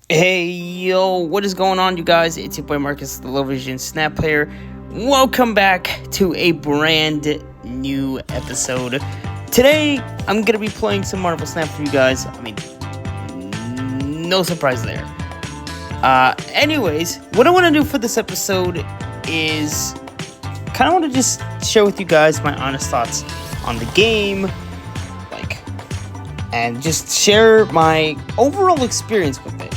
Hey yo, what is going on, you guys? It's your boy Marcus, the Low Vision Snap Player. Welcome back to a brand new episode. Today, I'm gonna be playing some Marvel Snap for you guys. No surprise there. Anyways, what I want to do for this episode is kind of want to just share with you guys my honest thoughts on the game, and just share my overall experience with it.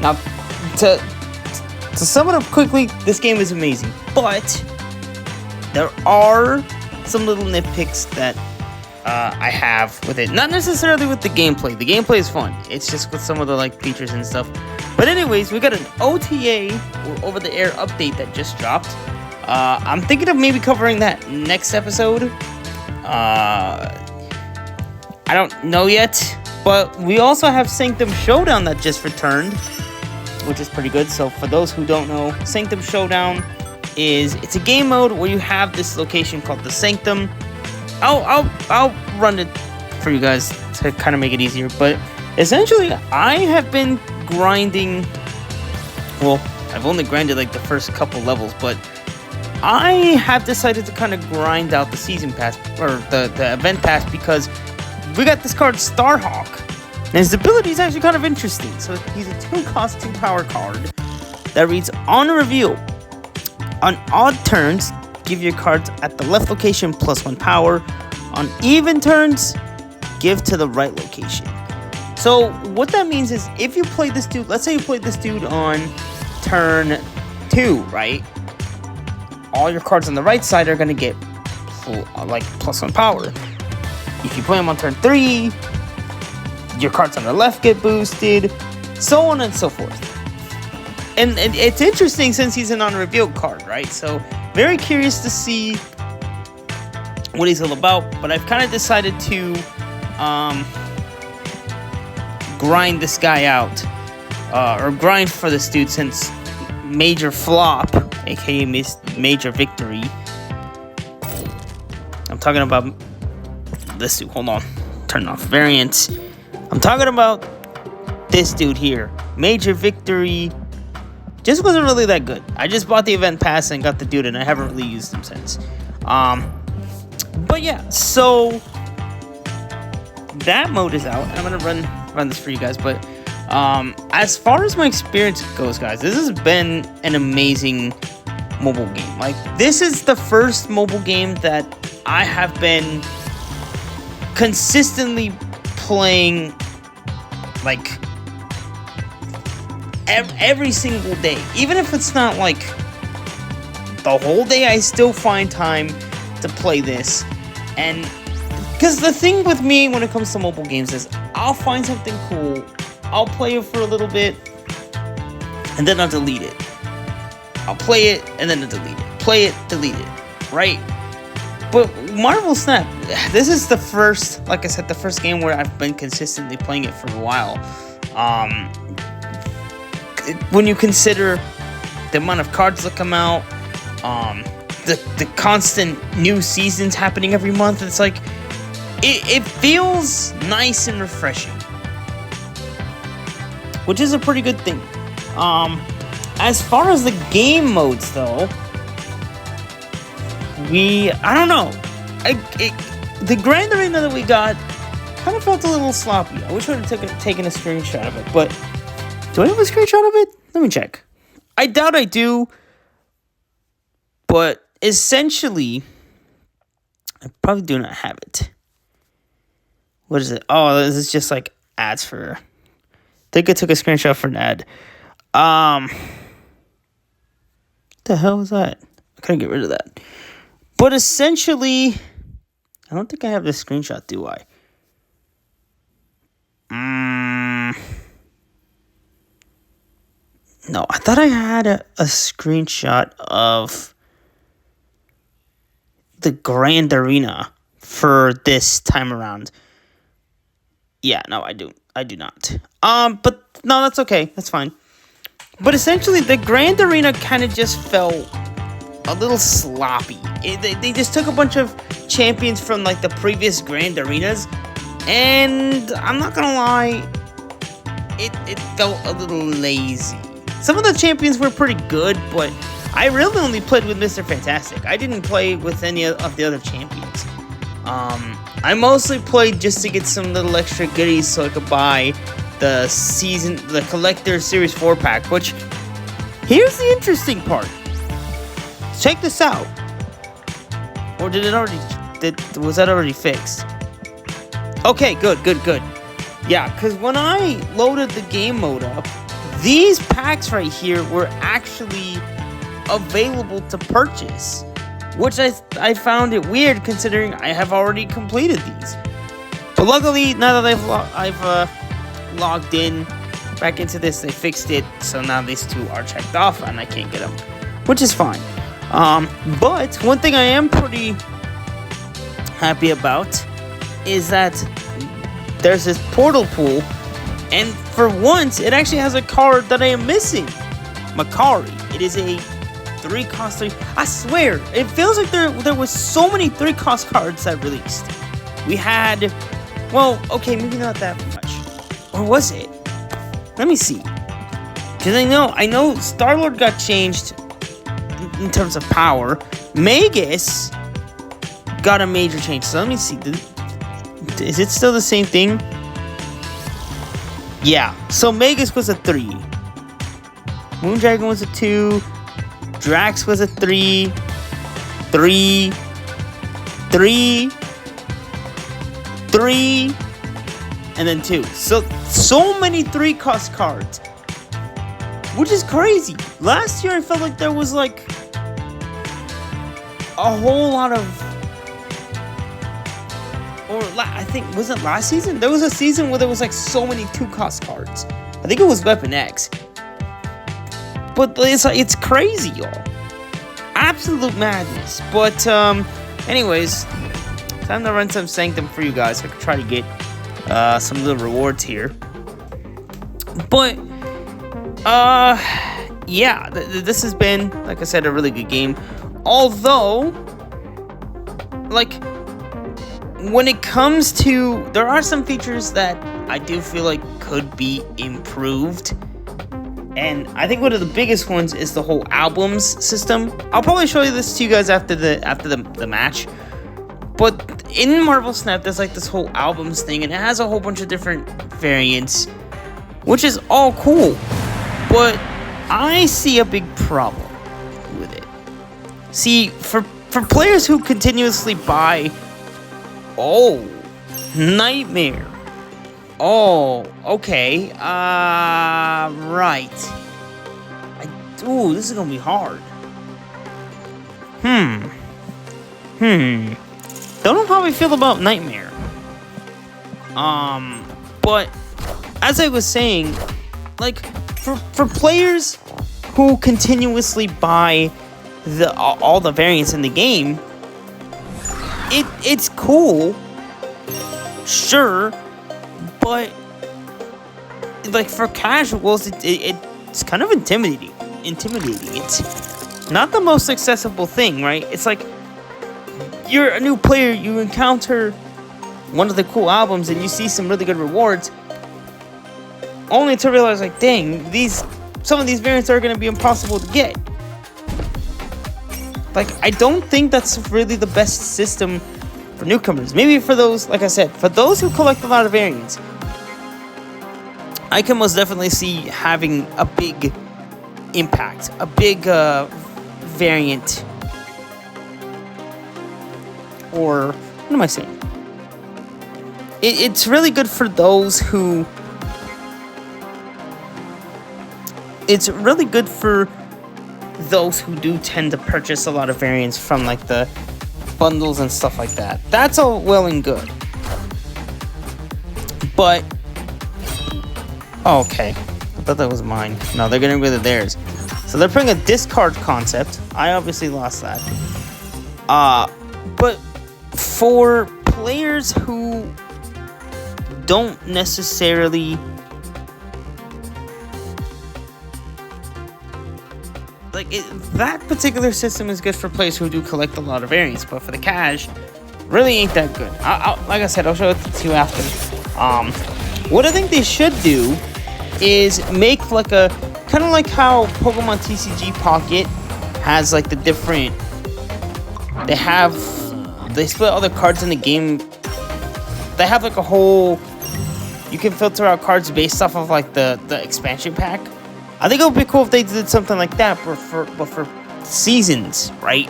Now, to sum it up quickly, this game is amazing, but there are some little nitpicks that I have with it. Not necessarily with the gameplay. The gameplay is fun. It's just with some of the features and stuff. But anyways, we got an OTA, or over-the-air update that just dropped. I'm thinking of maybe covering that next episode. I don't know yet. But we also have Sanctum Showdown that just returned, which is pretty good. So for those who don't know, Sanctum Showdown it's a game mode where you have this location called the Sanctum. I'll run it for you guys to kind of make it easier. But essentially, I have been grinding. Well, I've only grinded the first couple levels, but I have decided to kind of grind out the season pass or the event pass because we got this card, Starhawk, and his ability is actually kind of interesting. So he's a 2-cost, 2-power card that reads, on reveal, on odd turns, give your cards at the left location +1 power. On even turns, give to the right location. So what that means is if you play this dude, let's say you played this dude on turn 2, right? All your cards on the right side are going to get +1 power. If you play him on turn 3, your cards on the left get boosted, so on and so forth. And it's interesting since he's an unrevealed card, right? So very curious to see what he's all about. But I've kind of decided to grind this guy out, or grind for this dude since Major Flop, aka Major Victory. I'm talking about this dude. Hold on, turn off variants. I'm talking about this dude here, Major Victory. Just wasn't really that good. I just bought the event pass and got the dude, and I haven't really used him since. But yeah, so that mode is out, and I'm gonna run this for you guys. But as far as my experience goes, guys, this has been an amazing mobile game. This is the first mobile game that I have been consistently playing every single day. Even if it's not the whole day, I still find time to play this. And because the thing with me when it comes to mobile games is I'll find something cool, I'll play it for a little bit, and then I'll delete it. I'll play it and then I'll delete it. Play it, delete it, right? But Marvel Snap, this is the first, like I said, the first game where I've been consistently playing it for a while. When you consider the amount of cards that come out, the constant new seasons happening every month, it's it feels nice and refreshing, which is a pretty good thing. As far as the game modes, though, I don't know. The Grand Arena that we got kind of felt a little sloppy. I wish I would have taken a screenshot of it, but do I have a screenshot of it? Let me check. I doubt I do, but essentially, I probably do not have it. What is it? Oh, this is just ads for. I think I took a screenshot for an ad. What the hell was that? I couldn't get rid of that. But essentially, I don't think I have this screenshot, do I? No, I thought I had a screenshot of the Grand Arena for this time around. Yeah, no, I do not. But no, that's okay. That's fine. But essentially, the Grand Arena kind of just felt a little sloppy. They just took a bunch of champions from the previous Grand Arenas, and I'm not gonna lie, it felt a little lazy. Some of the champions were pretty good, but I really only played with Mr. Fantastic. I didn't play with any of the other champions. I mostly played just to get some little extra goodies so I could buy the Collector Series 4 pack, which, here's the interesting part. Check this out. Or was that already fixed? Okay, good. Yeah, because when I loaded the game mode up, these packs right here were actually available to purchase, which I found it weird considering I have already completed these. But luckily, now that I've logged in back into this, they fixed it, so now these two are checked off and I can't get them, which is fine. But one thing I am pretty happy about is that there's this portal pool, and for once, it actually has a card that I am missing. Makari. It is a 3-cost 3. I swear, it feels like there was so many 3-cost cards that released. We had, well, okay, maybe not that much. Or was it? Let me see. Because I know Star-Lord got changed in terms of power. Magus got a major change. So let me see. Is it still the same thing? Yeah. So Magus was a 3. Moondragon was a 2. Drax was a 3. 3. 3. 3. And then 2. So many 3-cost cards. Which is crazy. Last year I felt like there was like a whole lot of, I think, was it last season? There was a season where there was like so many 2-cost cards. I think it was Weapon X. But it's crazy, y'all. Absolute madness. But anyways, time to run some Sanctum for you guys. So I can try to get some little rewards here. But yeah, this has been, like I said, a really good game. Although, like, when it comes to, there are some features that I do feel like could be improved. And I think one of the biggest ones is the whole albums system. I'll probably show you this to you guys after the match. But in Marvel Snap, there's like this whole albums thing, and it has a whole bunch of different variants, which is all cool. But I see a big problem with it. See, for players who continuously buy, Nightmare. Oh, okay. Right. Ooh, this is gonna be hard. Don't know how I feel about Nightmare. But as I was saying, like, for players who continuously buy all the variants in the game, it's cool, sure, but like for casuals, it's kind of intimidating. It's not the most accessible thing, right? It's like you're a new player, you encounter one of the cool albums, and you see some really good rewards, only to realize, like, dang, some of these variants are going to be impossible to get. Like, I don't think that's really the best system for newcomers. Maybe for those, like I said, for those who collect a lot of variants, I can most definitely see having a big impact, a big variant. Or, what am I saying? It's really good for those who... It's really good for those who do tend to purchase a lot of variants from, like, the bundles and stuff like that. That's all well and good. But... okay. I thought that was mine. No, they're getting rid of theirs. So they're putting a discard concept. I obviously lost that. But for players who don't necessarily... like, that particular system is good for players who do collect a lot of variants, but for the cash, really ain't that good. Like I said, I'll show it to you after. What I think they should do is make like a kind of like how Pokemon TCG Pocket has like the different. They split all the cards in the game. They have like a whole. You can filter out cards based off of like the expansion pack. I think it would be cool if they did something like that, but for seasons, right?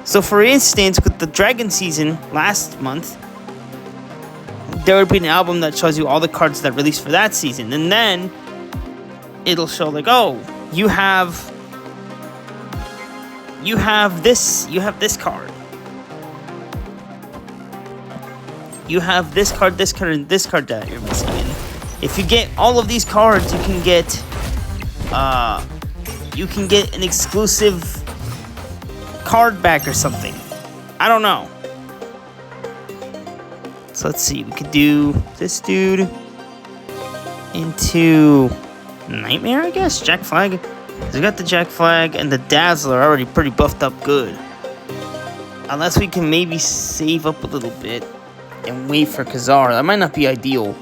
So for instance, with the Dragon season last month, there would be an album that shows you all the cards that released for that season, and then it'll show like, oh, you have this card. You have this card, and this card that you're missing. And if you get all of these cards, you can get an exclusive card back or something. I don't know. So let's see. We could do this dude into Nightmare, I guess. Jack Flag. We got the Jack Flag and the Dazzler already pretty buffed up good. Unless we can maybe save up a little bit and wait for Kazar. That might not be ideal,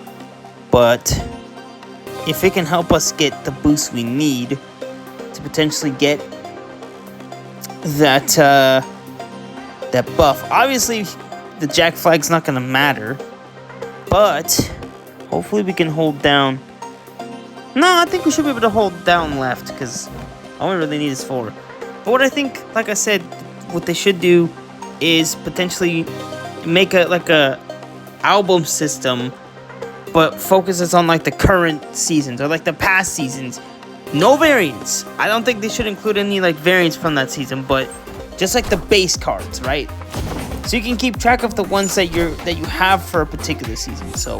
but if it can help us get the boost we need to potentially get that buff. Obviously, the Jack Flag's not going to matter, but hopefully we can hold down. No, I think we should be able to hold down left, because all we really need is 4. But what I think, like I said, what they should do is potentially make a album system, but focuses on like the current seasons or like the past seasons. No variants. I don't think they should include any like variants from that season, but just like the base cards, right? So you can keep track of the ones that you have for a particular season. So,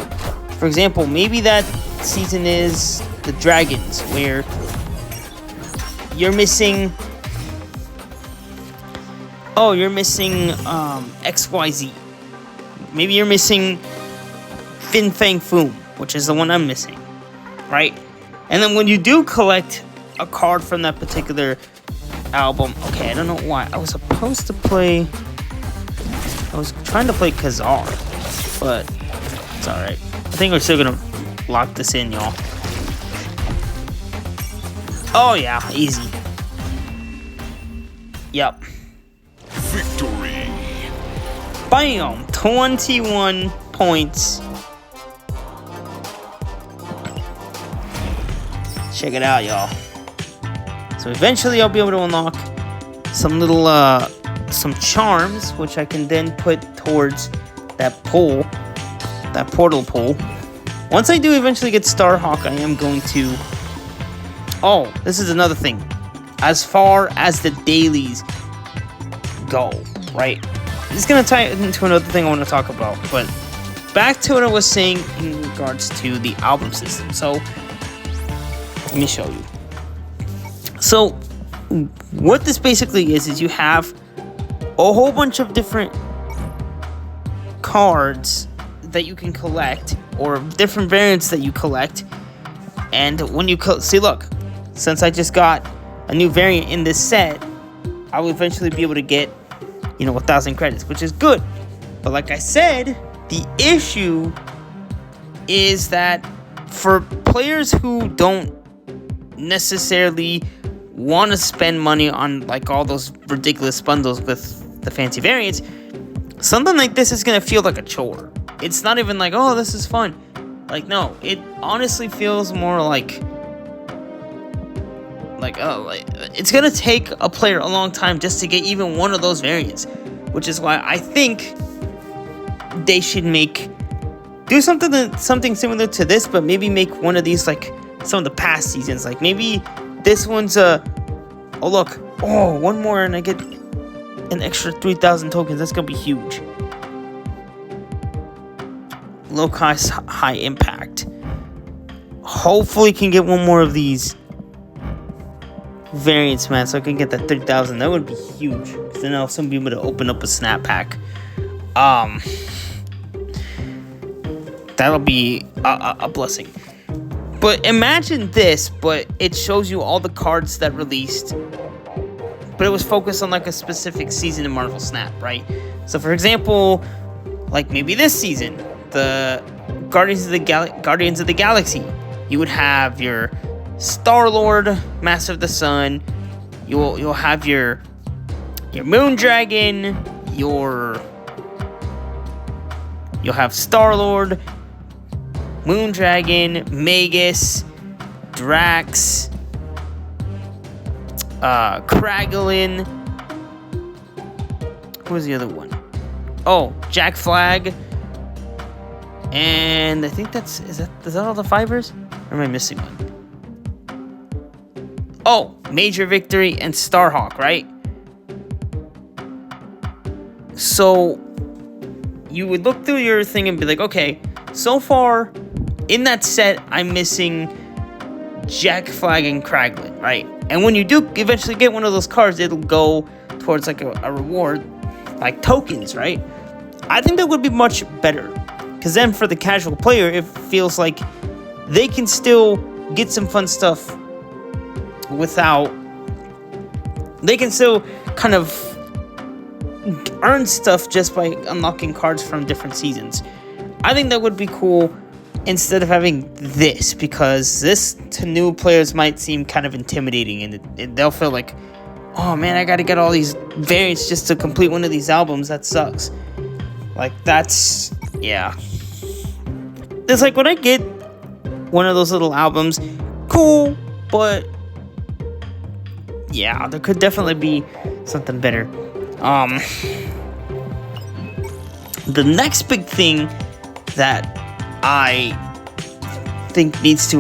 for example, maybe that season is the Dragons, where you're missing. Oh, you're missing XYZ. Maybe you're missing Fin Fang Foom, which is the one I'm missing, right? And then when you do collect a card from that particular album, okay, I don't know why. I was trying to play Kazar, but it's alright. I think we're still gonna lock this in, y'all. Oh yeah, easy. Yep. Victory. Bam! 21 points. Check it out, y'all. So eventually I'll be able to unlock some little, some charms, which I can then put towards that pool, that portal pool. Once I do eventually get Starhawk, I am going to... Oh, this is another thing. As far as the dailies go, right? This is going to tie into another thing I want to talk about, but back to what I was saying in regards to the album system. So, let me show you. So, what this basically is you have a whole bunch of different cards that you can collect, or different variants that you collect. And when you see, look, since I just got a new variant in this set, I will eventually be able to get, 1,000 credits, which is good. But like I said, the issue is that for players who don't necessarily want to spend money on like all those ridiculous bundles with the fancy variants, something like this is gonna feel like a chore. It's not even like, oh, this is fun. Like, no, it honestly feels more like it's gonna take a player a long time just to get even one of those variants, which is why I think they should do something similar to this, but maybe make one of these like some of the past seasons. Like maybe this one's one more and I get an extra 3,000 tokens. That's gonna be huge. Low cost, high impact. Hopefully can get one more of these variants, man, so I can get that 3,000. That would be huge, because then I'll soon be able to open up a snap pack. That'll be a blessing. But imagine this, but it shows you all the cards that released, but it was focused on like a specific season in Marvel Snap, right? So for example, like maybe this season, the Guardians of the Galaxy, you would have your Star-Lord, Master of the Sun. You'll have your Moon Dragon, you'll have Star-Lord, Moon Dragon, Magus, Drax, Kraglin. Who was the other one? Oh, Jack Flag. And I think is that all the fibers? Or am I missing one? Oh, Major Victory and Starhawk, right? So you would look through your thing and be like, okay, so far in that set, I'm missing Jack Flag and Kraglin, right? And when you do eventually get one of those cards, it'll go towards like a reward, like tokens, right? I think that would be much better. Because then for the casual player, it feels like they can still get some fun stuff without... They can still kind of earn stuff just by unlocking cards from different seasons. I think that would be cool instead of having this, because this to new players might seem kind of intimidating, and they'll feel like, oh man, I gotta get all these variants just to complete one of these albums. That sucks. Like, that's... yeah. It's like, when I get one of those little albums, cool, but yeah, there could definitely be something better. The next big thing that I think needs to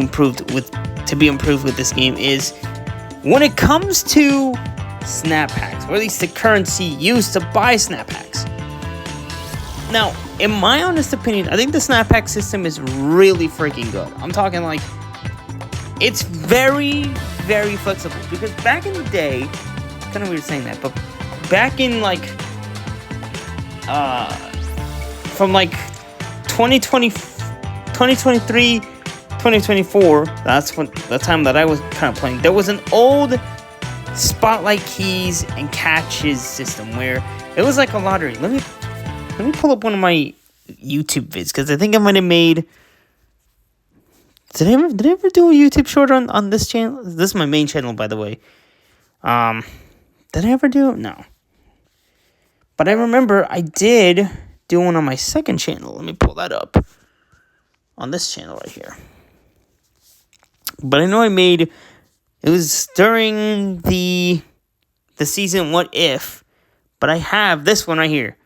be improved with this game is when it comes to snap packs, or at least the currency used to buy snap packs. Now, in my honest opinion, I think the snap pack system is really freaking good. I'm talking like, it's very, very flexible. Because back in the day, kind of weird saying that, but back in like, from like 2023, 2024, that's when the time that I was kind of playing, there was an old spotlight keys and catches system where it was like a lottery. Let me pull up one of my YouTube vids, because I think I might have made... Did I ever do a YouTube short on this channel? This is my main channel, by the way. Did I ever do it? No. But I remember I did do one on my second channel. Let me pull that up. On this channel right here. But I know I made... It was during the season What If. But I have this one right here.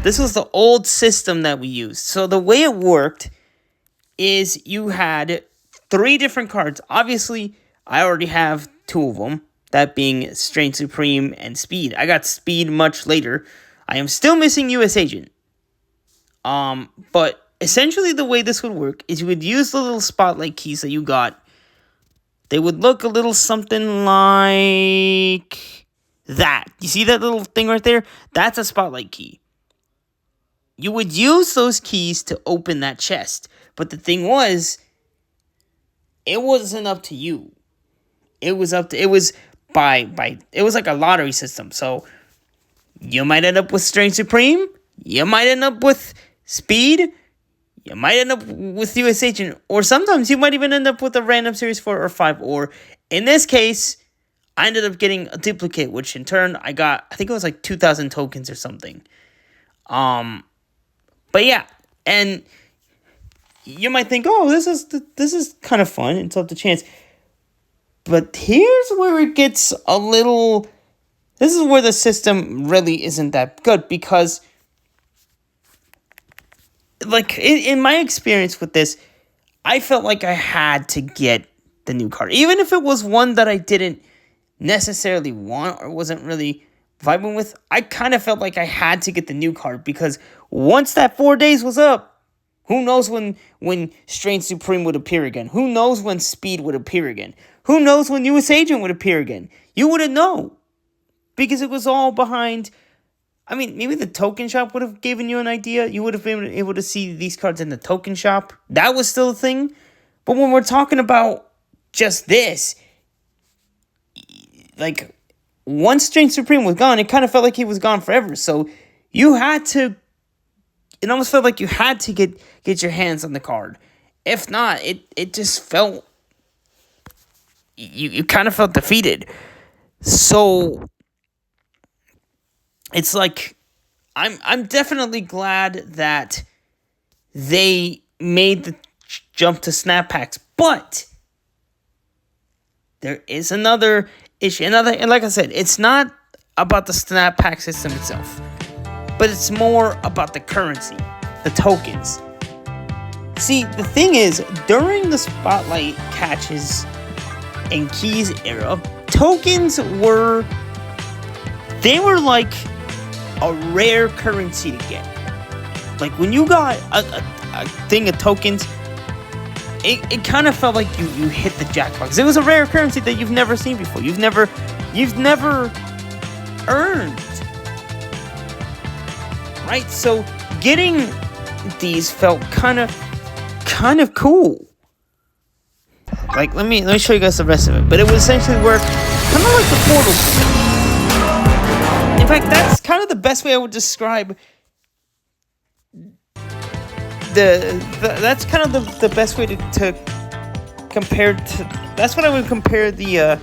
This was the old system that we used. So the way it worked is you had 3 different cards. Obviously, I already have 2 of them. That being Strange Supreme and Speed. I got Speed much later. I am still missing US Agent. But essentially the way this would work is you would use the little spotlight keys that you got. They would look a little something like that. You see that little thing right there? That's a spotlight key. You would use those keys to open that chest. But the thing was, it wasn't up to you. It was like a lottery system. So you might end up with Strange Supreme. You might end up with Speed. You might end up with US Agent. Or sometimes you might even end up with a random Series 4 or 5. Or in this case, I ended up getting a duplicate, which in turn I think it was like 2,000 tokens or something. But yeah, and you might think, oh, this is kind of fun. It's up to chance. But here's where it gets a little... This is where the system really isn't that good, because, like, in my experience with this, I felt like I had to get the new card. Even if it was one that I didn't necessarily want or wasn't really vibing with, I kind of felt like I had to get the new card, because once that 4 days was up, who knows when Strange Supreme would appear again? Who knows when Speed would appear again? Who knows when US Agent would appear again? You wouldn't know, because it was all behind... I mean, maybe the token shop would have given you an idea. You would have been able to see these cards in the token shop. That was still a thing. But when we're talking about just this, like, once Strange Supreme was gone, it kind of felt like he was gone forever. So you had to... It almost felt like you had to get your hands on the card. If not, it just felt, you kind of felt defeated. So it's like, I'm definitely glad that they made the jump to snap packs, but there is another issue. And like I said, it's not about the snap pack system itself, but it's more about the currency, the tokens. See, the thing is, during the Spotlight catches and keys era, tokens were like a rare currency to get. Like, when you got a thing of tokens, it kind of felt like you hit the jackpot. Because it was a rare currency that you've never seen before. You've never earned. Right? So, getting these felt kind of cool. Like, let me show you guys the rest of it. But it would essentially work kind of like the portal. In fact, that's kind of the best way I would describe that's kind of the best way to compare to. That's what I would compare the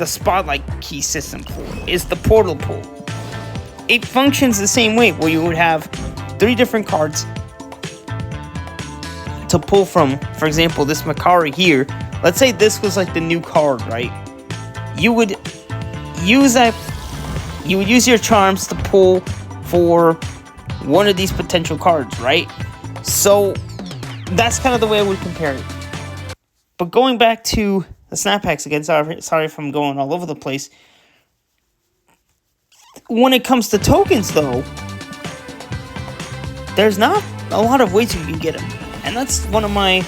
Spotlight key system for, is the portal pool. It functions the same way, where you would have 3 different cards to pull from. For example, this Makari here. Let's say this was like the new card, right? You would use that. You would use your charms to pull for one of these potential cards, right? So that's kind of the way I would compare it. But going back to the snap packs again, sorry if I'm going all over the place. When it comes to tokens, though, there's not a lot of ways you can get them, and that's one of my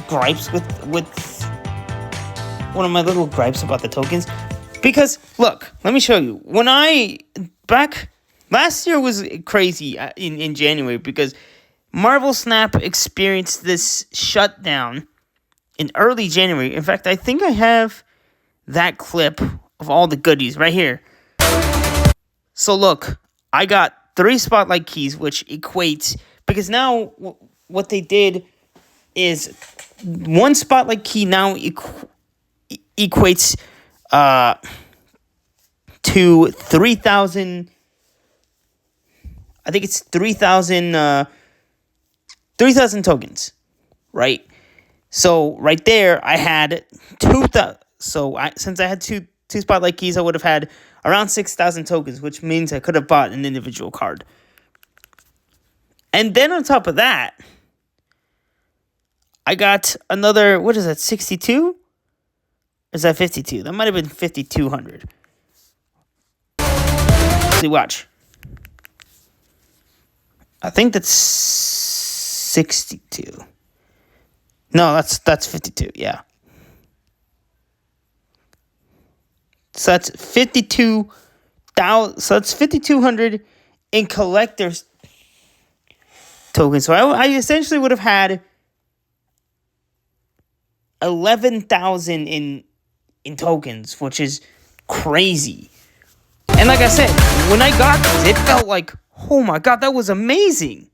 gripes with one of my little gripes about the tokens. Because look, let me show you. Last year was crazy in January, because Marvel Snap experienced this shutdown in early January. In fact, I think I have that clip of all the goodies right here. So look, I got 3 Spotlight keys, which equates, because now what they did is 1 Spotlight key now equates to 3,000. I think it's 3,000 tokens, right? So right there, I had 2,000. So since I had two Spotlight keys, I would have had around 6,000 tokens, which means I could have bought an individual card. And then on top of that, I got another, what is that, 62? Or is that 52? That might have been 5,200. See, watch. I think that's 62. No, that's 52, yeah. So that's 52,000. So that's 5,200 in collector's tokens. So I essentially would have had 11,000 in tokens, which is crazy. And like I said, when I got these, it felt like, oh my god, that was amazing.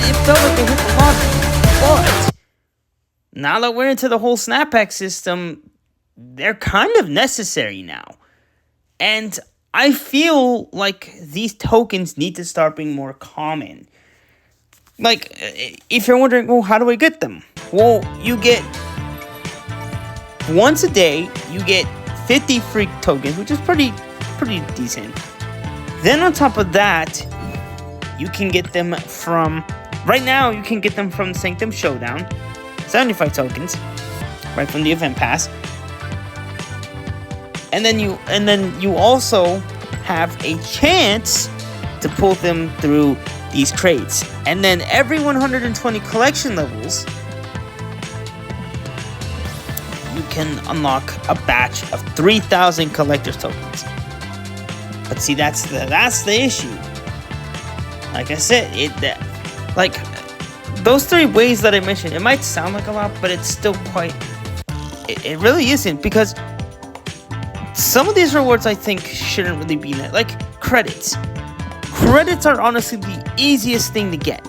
It felt like I hit the lottery. But now that we're into the whole snapback system, they're kind of necessary now. And I feel like these tokens need to start being more common. Like, if you're wondering, well, how do I get them? Well, you get, once a day, you get 50 free tokens, which is pretty decent. Then on top of that, you can get them from, right now, you can get them from Sanctum Showdown, 75 tokens, right from the event pass. And then you also have a chance to pull them through these crates. And then every 120 collection levels, you can unlock a batch of 3,000 collector's tokens. But see, that's the issue. Like I said, like those 3 ways that I mentioned, it might sound like a lot, but it's still quite. It really isn't, because some of these rewards I think shouldn't really be that. Like credits. Credits are honestly the easiest thing to get.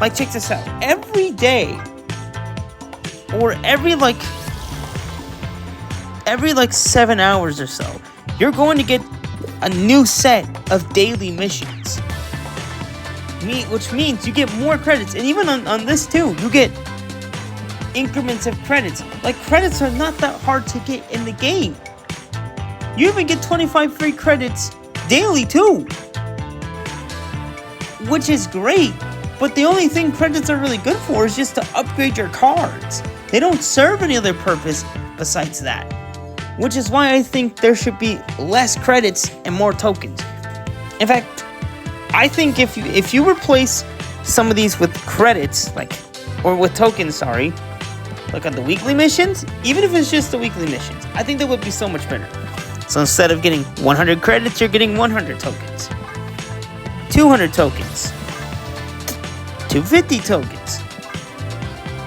Like, check this out. Every day, or every 7 hours or so, you're going to get a new set of daily missions. Which means you get more credits. And even on this too, you get increments of credits. Like, credits are not that hard to get in the game. You even get 25 free credits daily too, which is great. But the only thing credits are really good for is just to upgrade your cards. They don't serve any other purpose besides that, which is why I think there should be less credits and more tokens. In fact, I think if you replace some of these with credits, or with tokens, sorry, like on the weekly missions, even if it's just the weekly missions, I think that would be so much better. So instead of getting 100 credits, you're getting 100 tokens, 200 tokens, 250 tokens,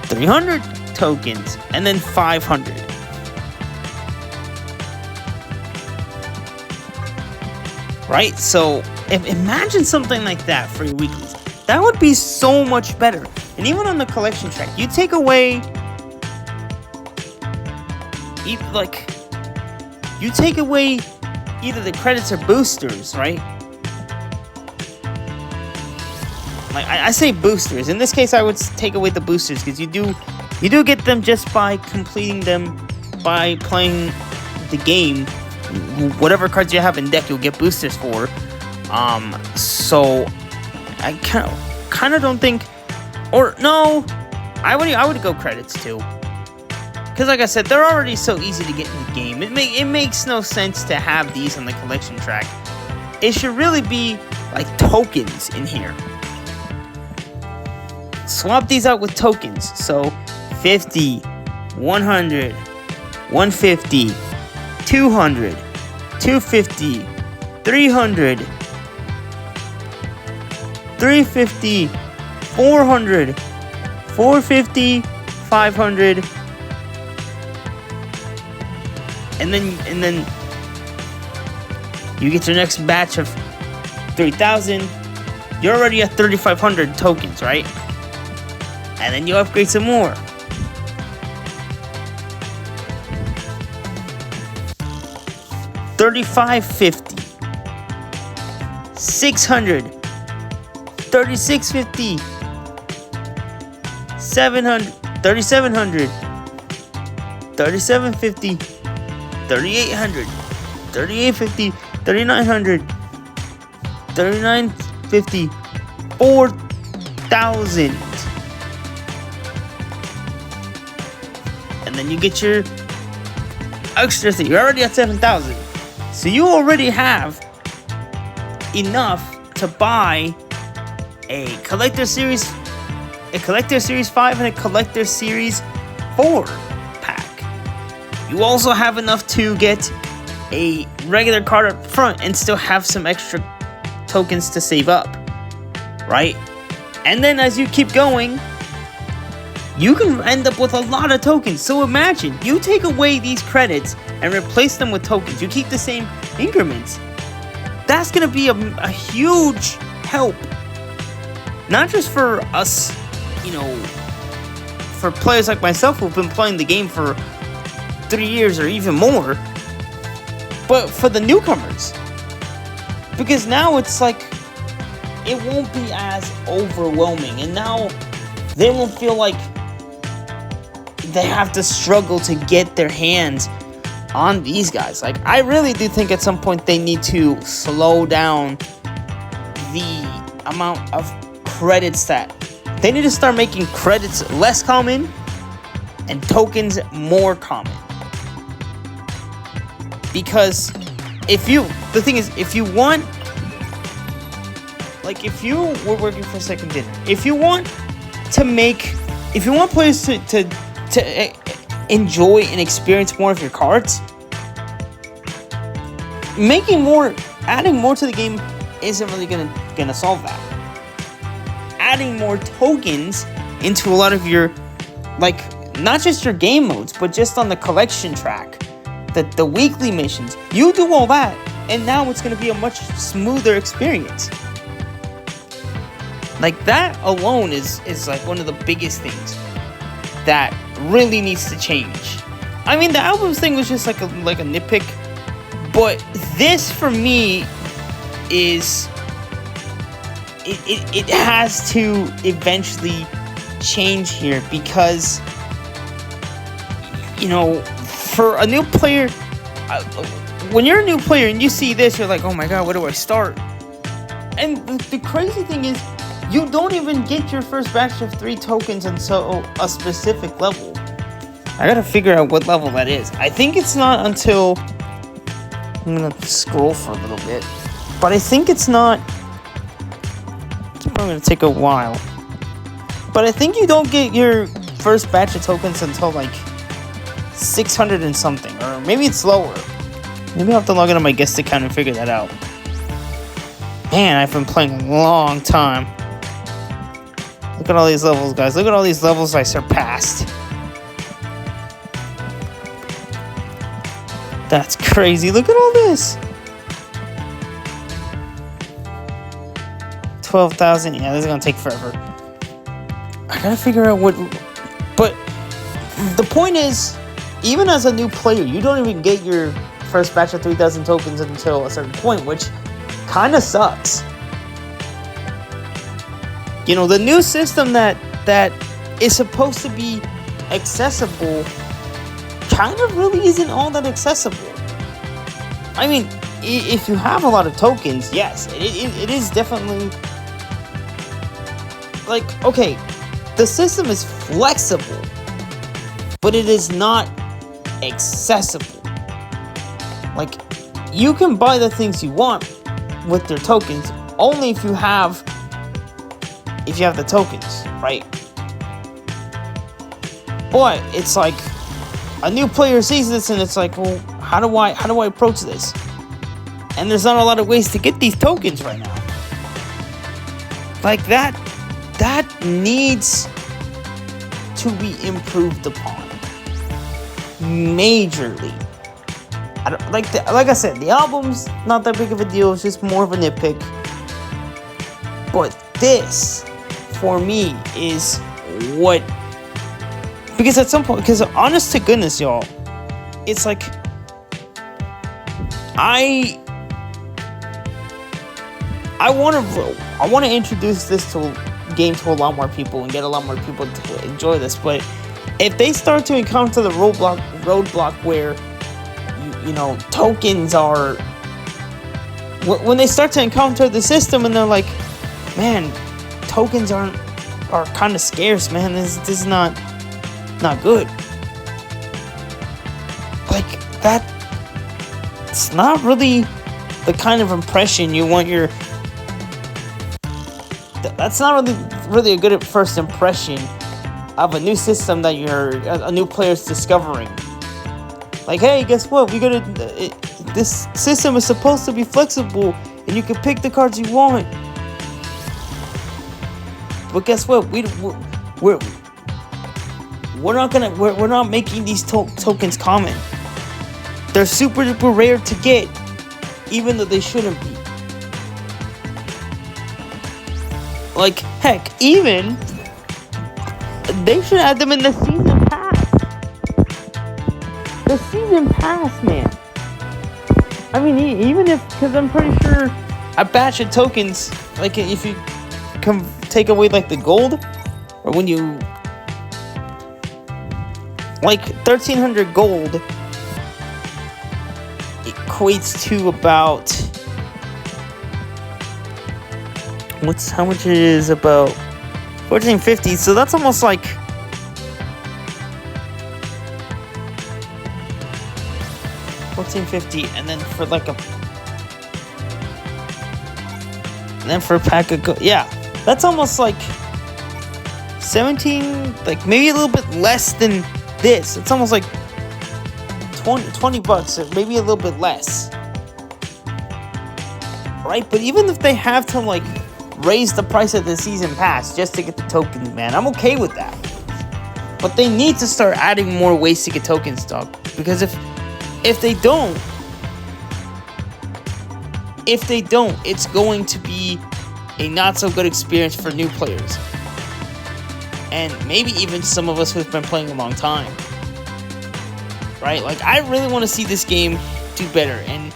300 tokens, and then 500. Right? So imagine something like that for your weeklies. That would be so much better. And even on the collection track, you take away either the credits or boosters, right? Like, I say boosters. In this case, I would take away the boosters, because you do get them just by completing them, by playing the game. Whatever cards you have in deck, you'll get boosters for. So I kind of don't think, or no, I would go credits too. Because like I said, they're already so easy to get in the game. It makes no sense to have these on the collection track. It should really be like tokens in here. Swap these out with tokens. So 50, 100, 150, 200, 250, 300, 350, 400, 450, 500. And then you get your next batch of 3,000. You're already at 3,500 tokens, right? And then you upgrade some more. $35.50, $600, $36.50, $700, $3,700, $3,750, $3,800, $3,850, $3,900, $3,950, $4,000. And then you get your extra thing. You're already at 7,000. So you already have enough to buy a Collector Series 5 and a Collector Series 4 pack. You also have enough to get a regular card up front and still have some extra tokens to save up, right? And then as you keep going, you can end up with a lot of tokens. So imagine, you take away these credits and replace them with tokens. You keep the same increments. That's going to be a huge help. Not just for us, for players like myself who've been playing the game for 3 years or even more, but for the newcomers. Because now it's like, it won't be as overwhelming. And now they won't feel like they have to struggle to get their hands on these guys. Like, I really do think at some point they need to slow down the amount of credits that they need to start making credits less common and tokens more common. Because if you were working for Second Dinner, if you want players to enjoy and experience more of your cards, adding more to the game isn't really gonna solve that. Adding more tokens into a lot of your, not just your game modes, but just on the collection track, the weekly missions, you do all that, and now it's gonna be a much smoother experience. Like, that alone is like one of the biggest things that really needs to change. I mean, the albums thing was just like a nitpick, but this for me is it has to eventually change here, because, you know, for a new player, when you're a new player and you see this, you're like, oh my god, where do I start? And the crazy thing is, you don't even get your first batch of 3 tokens until a specific level. I gotta figure out what level that is. I think it's not until... I'm gonna scroll for a little bit. But I think it's not... It's probably gonna take a while. But I think you don't get your first batch of tokens until like 600 and something. Or maybe it's lower. Maybe I'll have to log into my guest account and figure that out. Man, I've been playing a long time. Look at all these levels, guys. Look at all these levels I surpassed. That's crazy. Look at all this. 12,000. Yeah, this is going to take forever. I got to figure out what... But the point is, even as a new player, you don't even get your first batch of 3,000 tokens until a certain point, which kind of sucks. You know, the new system that is supposed to be accessible kind of really isn't all that accessible. I mean, if you have a lot of tokens, yes, it is definitely... Like, okay, the system is flexible, but it is not accessible. Like, you can buy the things you want with your tokens only if you have the tokens, right? But it's like a new player sees this and it's like, well, how do I approach this? And there's not a lot of ways to get these tokens right now. Like, that needs to be improved upon majorly. Like I said, the album's not that big of a deal. It's just more of a nitpick. But this, for me, is what... Because at some point... Because honest to goodness, y'all, it's like... I want to introduce this game to a lot more people and get a lot more people to enjoy this. But if they start to encounter the roadblock where... You know, tokens are... When they start to encounter the system and they're like, man, tokens are kind of scarce, man. This is not good. Like, it's not really the kind of impression you want your... That's not really a good first impression of a new system that a new player's discovering. Like, hey, guess what? This system is supposed to be flexible, and you can pick the cards you want. But guess what? We're not making these tokens common. They're super duper rare to get, even though they shouldn't be. Like, heck, even they should add them in the season pass. The season pass, man. I mean, even if, because I'm pretty sure a batch of tokens, like if you take away like the gold, or when you, like 1,300 gold equates to about, how much it is, about 1,450, so that's almost like 1,450, and then for like a pack of gold, yeah, that's almost like 17, like maybe a little bit less than this. It's almost like 20 bucks, or maybe a little bit less, right? But even if they have to like raise the price of the season pass just to get the tokens, man, I'm okay with that. But they need to start adding more ways to get tokens, dog, because if they don't, it's going to be a not so good experience for new players. And maybe even some of us who've been playing a long time. Right? Like, I really want to see this game do better. And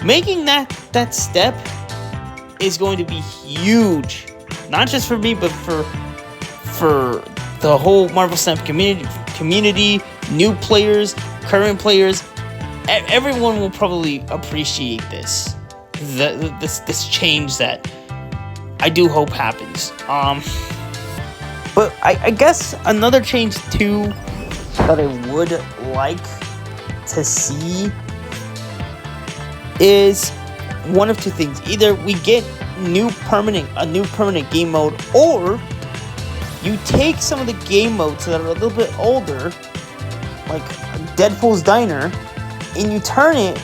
making that step is going to be huge. Not just for me, but for the whole Marvel Snap community, new players, current players. Everyone will probably appreciate this. This change that I do hope happens. But I guess another change too that I would like to see is one of two things. Either we get a new permanent game mode, or you take some of the game modes that are a little bit older, like Deadpool's Diner, and you turn it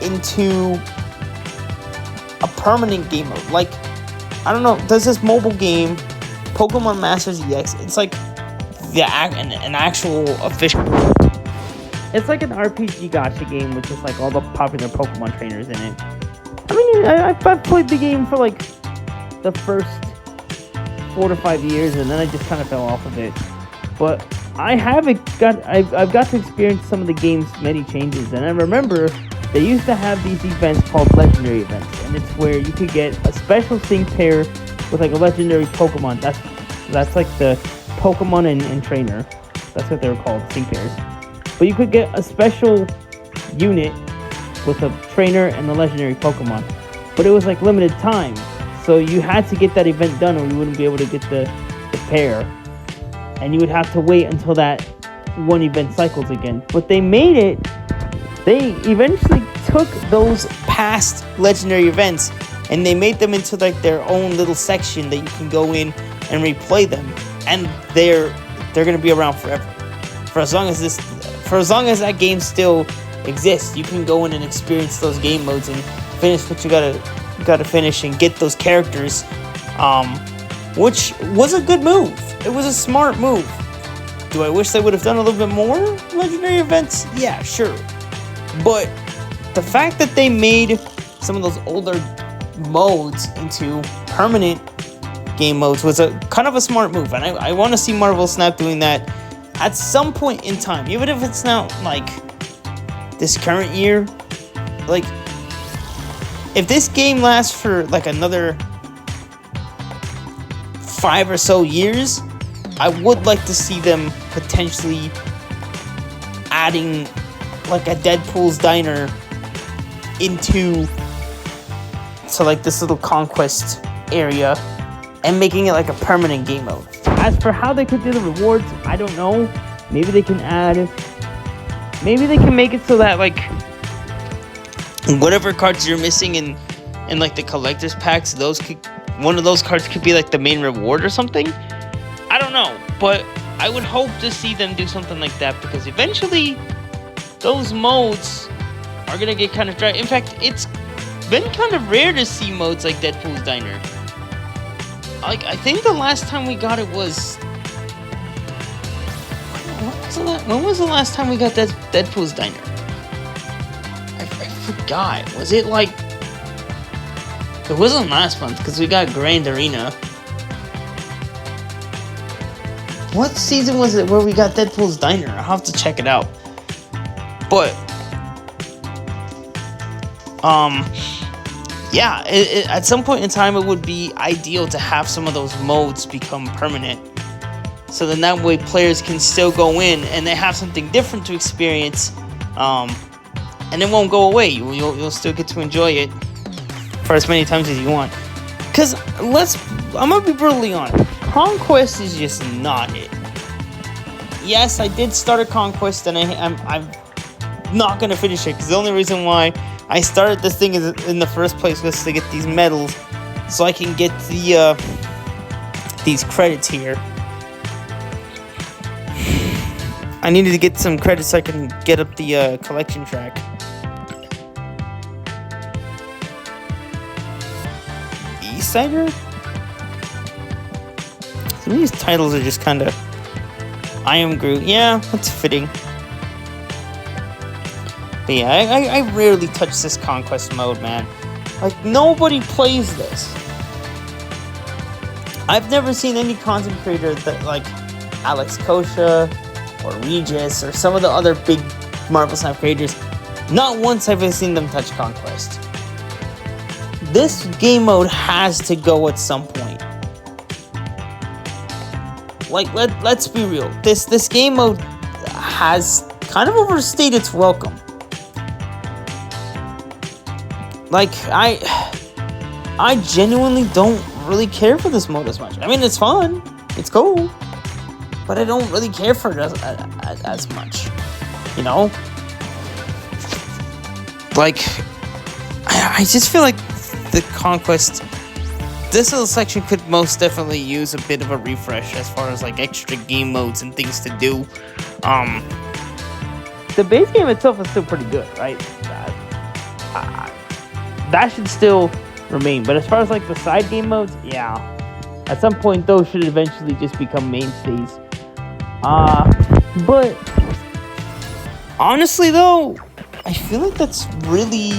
into a permanent game mode. Like, I don't know, there's this mobile game, Pokemon Masters EX. It's like an actual official. It's like an RPG gacha game with just like all the popular Pokemon trainers in it. I mean, I've played the game for like the first 4 to 5 years, and then I just kind of fell off of it. But I've got to experience some of the game's many changes, and I remember they used to have these events called legendary events, and it's where you could get a special sync pair with like a legendary Pokemon. That's like the Pokemon and trainer. That's what they were called, sync pairs. But you could get a special unit with a trainer and the legendary Pokemon. But it was like limited time. So you had to get that event done or you wouldn't be able to get the pair. And you would have to wait until that one event cycles again. But they eventually took those past legendary events and they made them into like their own little section that you can go in and replay them. And they're going to be around forever. For as long as that game still exists, you can go in and experience those game modes and finish what you gotta finish and get those characters, which was a good move. It was a smart move. Do I wish they would have done a little bit more legendary events? Yeah, sure. But the fact that they made some of those older modes into permanent game modes was a kind of a smart move, and I want to see Marvel Snap doing that at some point in time, even if it's not like this current year. Like, if this game lasts for like another 5 or so years, I would like to see them potentially adding like a Deadpool's Diner into like this little conquest area and making it like a permanent game mode. As for how they could do the rewards, I don't know. Maybe they can make it so that like whatever cards you're missing in like the collector's packs, one of those cards could be like the main reward or something. I don't know, but I would hope to see them do something like that, because eventually those modes are gonna get kind of dry. In fact, it's been kind of rare to see modes like Deadpool's Diner. Like, I think the last time we got it was... When was the last time we got Deadpool's Diner? I forgot. Was it like... It wasn't last month, because we got Grand Arena. What season was it where we got Deadpool's Diner? I'll have to check it out. But... yeah, at some point in time, it would be ideal to have some of those modes become permanent. So then that way players can still go in and they have something different to experience. And it won't go away. You'll still get to enjoy it for as many times as you want. Because I'm going to be brutally honest. Conquest is just not it. Yes, I did start a Conquest and I'm not going to finish it. Because the only reason why I started this thing in the first place was to get these medals, so I can get these credits here. I needed to get some credits so I can get up the collection track. Eastsider? Some of these titles are just kind of... I Am Groot. Yeah, that's fitting. But yeah, I rarely touch this Conquest mode, man. Like, nobody plays this. I've never seen any content creator that like Alex Kosha or Regis or some of the other big Marvel Snap creators. Not once have I seen them touch Conquest. This game mode has to go at some point. Like, let's be real. This game mode has kind of overstayed its welcome. Like, I genuinely don't really care for this mode as much. I mean, it's fun. It's cool. But I don't really care for it as much. You know? Like, I just feel like the Conquest, this little section could most definitely use a bit of a refresh as far as like extra game modes and things to do. The base game itself is still pretty good, right? That should still remain. But as far as like the side game modes, yeah. At some point, those should eventually just become mainstays. But honestly though, I feel like that's really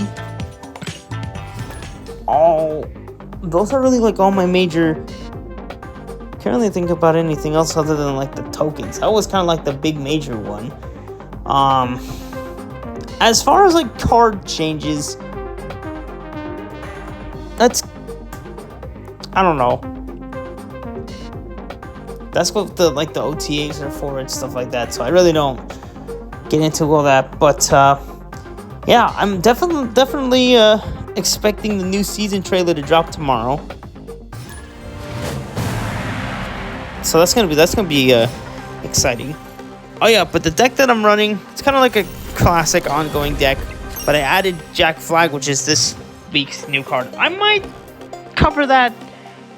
all. Those are really like all my major. Can't really think about anything else other than like the tokens. That was kind of like the big major one. As far as like card changes, that's, I don't know. That's what the like the OTAs are for and stuff like that. So I really don't get into all that. But yeah, I'm definitely expecting the new season trailer to drop tomorrow. So that's gonna be exciting. Oh yeah, but the deck that I'm running, it's kind of like a classic ongoing deck. But I added Jack Flag, which is this week's new card. I might cover that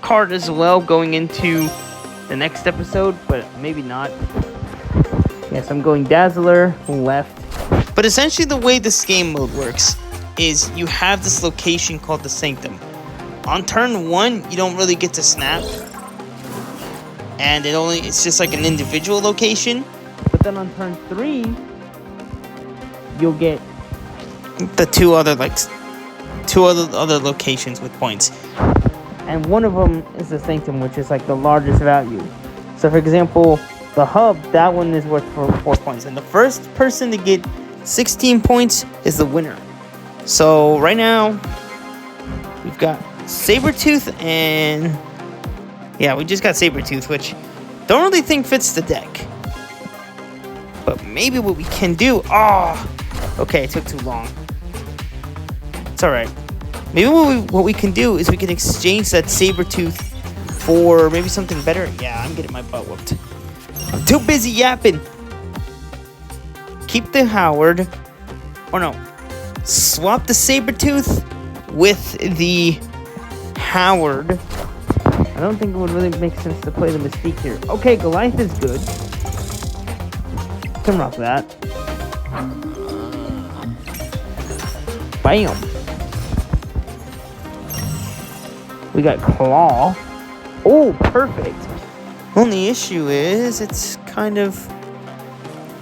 card as well going into the next episode, but maybe not. Yes, I'm going Dazzler left. But essentially the way this game mode works is you have this location called the Sanctum. On turn 1, you don't really get to snap. And it's just like an individual location. But then on turn 3, you'll get the two other locations with points. And one of them is the Sanctum, which is like the largest value. So for example, the hub, that one is worth 4 points. And the first person to get 16 points is the winner. So right now, we've got Sabretooth and... yeah, we just got Sabretooth, which don't really think fits the deck. But maybe what we can do... oh! Okay, it took too long. It's alright. Maybe what we can do is we can exchange that Sabretooth for maybe something better. Yeah, I'm getting my butt whooped. I'm too busy yapping. Keep the Howard. Or no. Swap the Sabretooth with the Howard. I don't think it would really make sense to play the Mystique here. Okay, Goliath is good. Can rock that. Bam. We got Claw. Oh, perfect. Only issue is it's kind of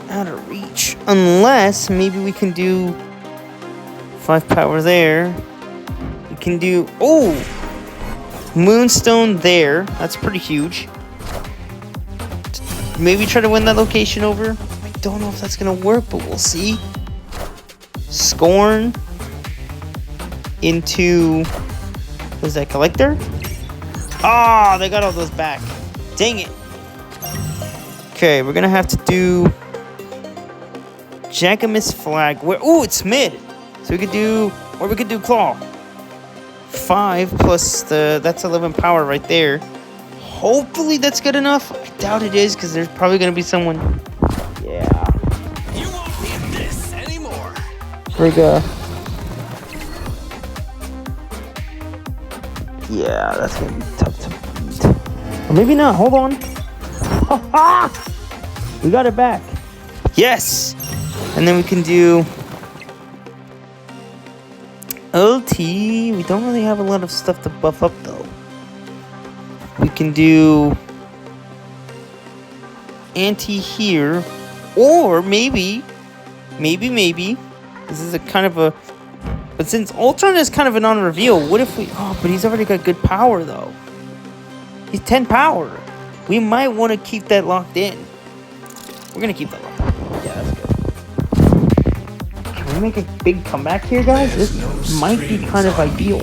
out of reach. Unless maybe we can do 5 power there. We can do... oh! Moonstone there. That's pretty huge. Maybe try to win that location over. I don't know if that's going to work, but we'll see. Scorn into... was that Collector? Ah, they got all those back. Dang it. Okay, we're going to have to do... Jackamus Flag. Oh, it's mid. So we could do... or we could do Claw. 5 plus that's 11 power right there. Hopefully that's good enough. I doubt it is because there's probably gonna be someone. Yeah. You won't need this anymore. Frigga. Yeah, that's gonna be tough to beat. Or maybe not. Hold on. We got it back. Yes. And then we can do LT. We don't really have a lot of stuff to buff up though. We can do anti here, or maybe this is a kind of a. But since Ultron is kind of a non-reveal, what if we? Oh, but he's already got good power though. He's 10 power. We might want to keep that locked in. We're going to keep that locked in. Yeah, that's good. Can we make a big comeback here, guys? This might be kind of ideal.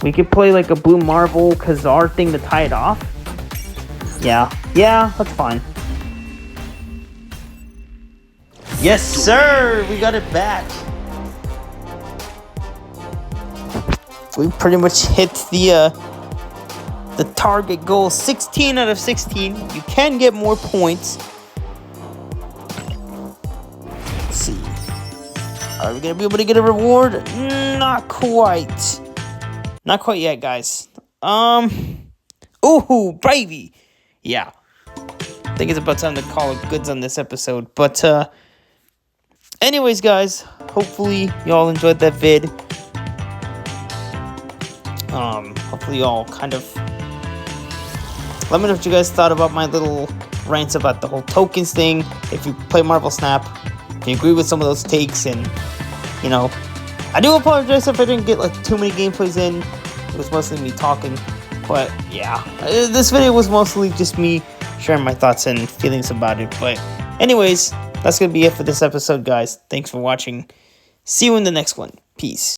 We could play like a Blue Marble Kazar thing to tie it off. Yeah, that's fine. Yes, sir! We got it back. We pretty much hit the target goal. 16 out of 16. You can get more points. Let's see. Are we gonna be able to get a reward? Not quite. Not quite yet, guys. Ooh, Bravey. Yeah. I think it's about time to call it goods on this episode. But, anyways, guys, hopefully y'all enjoyed that vid. Hopefully y'all kind of let me know what you guys thought about my little rants about the whole tokens thing. If you play Marvel Snap, if you agree with some of those takes, and you know, I do apologize if I didn't get like too many gameplays in. It was mostly me talking, but yeah, this video was mostly just me sharing my thoughts and feelings about it. But anyways, that's gonna be it for this episode, guys. Thanks for watching. See you in the next one. Peace.